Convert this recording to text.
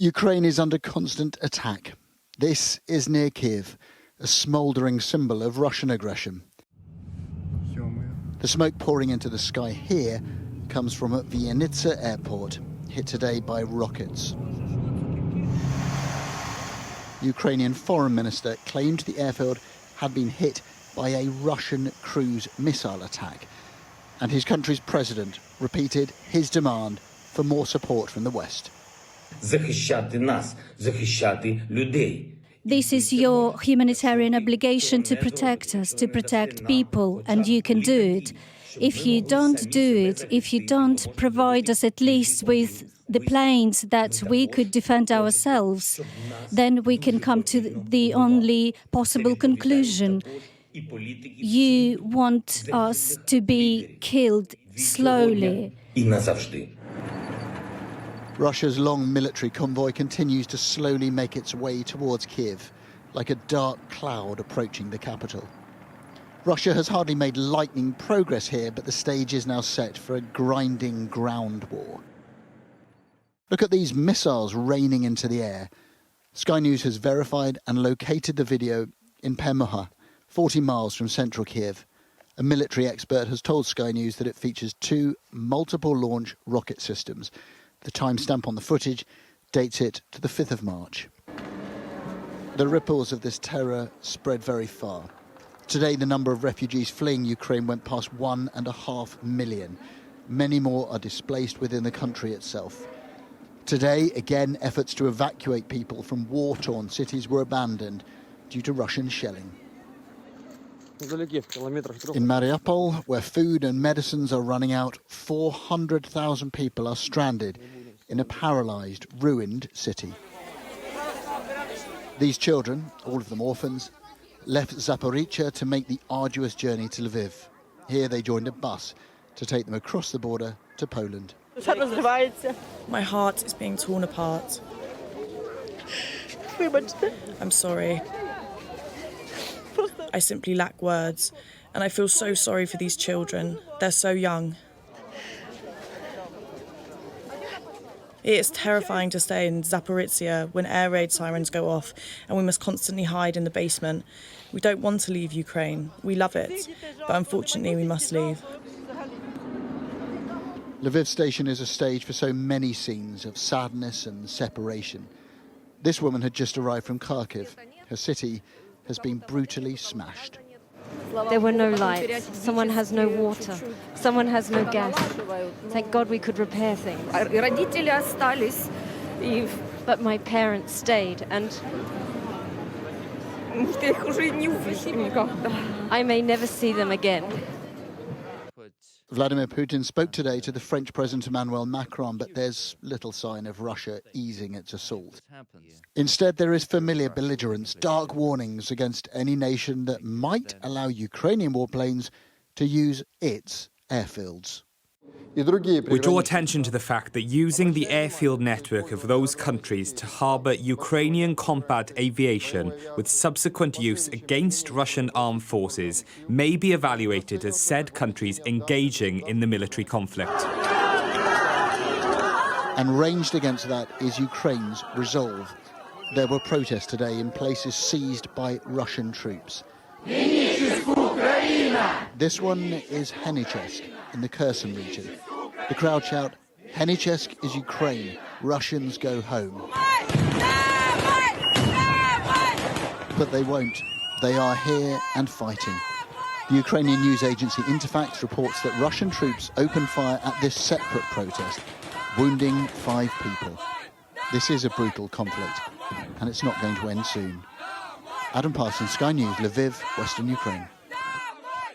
Ukraine is under constant attack. This is near Kiev, a smouldering symbol of Russian aggression. The smoke pouring into the sky here comes from Viennitsa airport, hit today by rockets. Ukrainian foreign minister claimed the airfield had been hit by a Russian cruise missile attack, and his country's president repeated his demand for more support from the West. Захищати нас, захищати людей. This is your humanitarian obligation to protect us, to protect people, and you can do it. If you don't do it, if you don't provide us at least with the planes that we could defend ourselves, then we can come to the only possible conclusion. You want us to be killed slowly. І назавжди. Russia's long military convoy continues to slowly make its way towards Kiev, like a dark cloud approaching the capital. Russia has hardly made lightning progress here, but the stage is now set for a grinding ground war. Look at these missiles raining into the air. Sky News has verified and located the video in Permuha, 40 miles from central Kiev. A military expert has told Sky News that it features 2 multiple-launch rocket systems. The timestamp on the footage dates it to the 5th of March. The ripples of this terror spread very far. Today, the number of refugees fleeing Ukraine went past 1.5 million. Many more are displaced within the country itself. Today, again, efforts to evacuate people from war-torn cities were abandoned due to Russian shelling. In Mariupol, where food and medicines are running out, 400,000 people are stranded in a paralysed, ruined city. These children, all of them orphans, left Zaporizhzhia to make the arduous journey to Lviv. Here they joined a bus to take them across the border to Poland. My heart is being torn apart. I'm sorry. I simply lack words, and I feel so sorry for these children. They're so young. It is terrifying to stay in Zaporizhzhia when air raid sirens go off and we must constantly hide in the basement. We don't want to leave Ukraine. We love it, but unfortunately we must leave. Lviv station is a stage for so many scenes of sadness and separation. This woman had just arrived from Kharkiv. Her city has been brutally smashed. There were no lights, someone has no water, someone has no gas. Thank God we could repair things. But my parents stayed, and I may never see them again. Vladimir Putin spoke today to the French President Emmanuel Macron, but there's little sign of Russia easing its assault. Instead, there is familiar belligerence, dark warnings against any nation that might allow Ukrainian warplanes to use its airfields. We draw attention to the fact that using the airfield network of those countries to harbour Ukrainian combat aviation with subsequent use against Russian armed forces may be evaluated as said countries engaging in the military conflict. And ranged against that is Ukraine's resolve. There were protests today in places seized by Russian troops. This one is Henichesk in the Kherson region. The crowd shout, "Henichesk is Ukraine, Russians go home." But they won't. They are here and fighting. The Ukrainian news agency Interfax reports that Russian troops opened fire at this separate protest, wounding 5 people. This is a brutal conflict, and it's not going to end soon. Adam Parsons, Sky News, Lviv, Western Ukraine.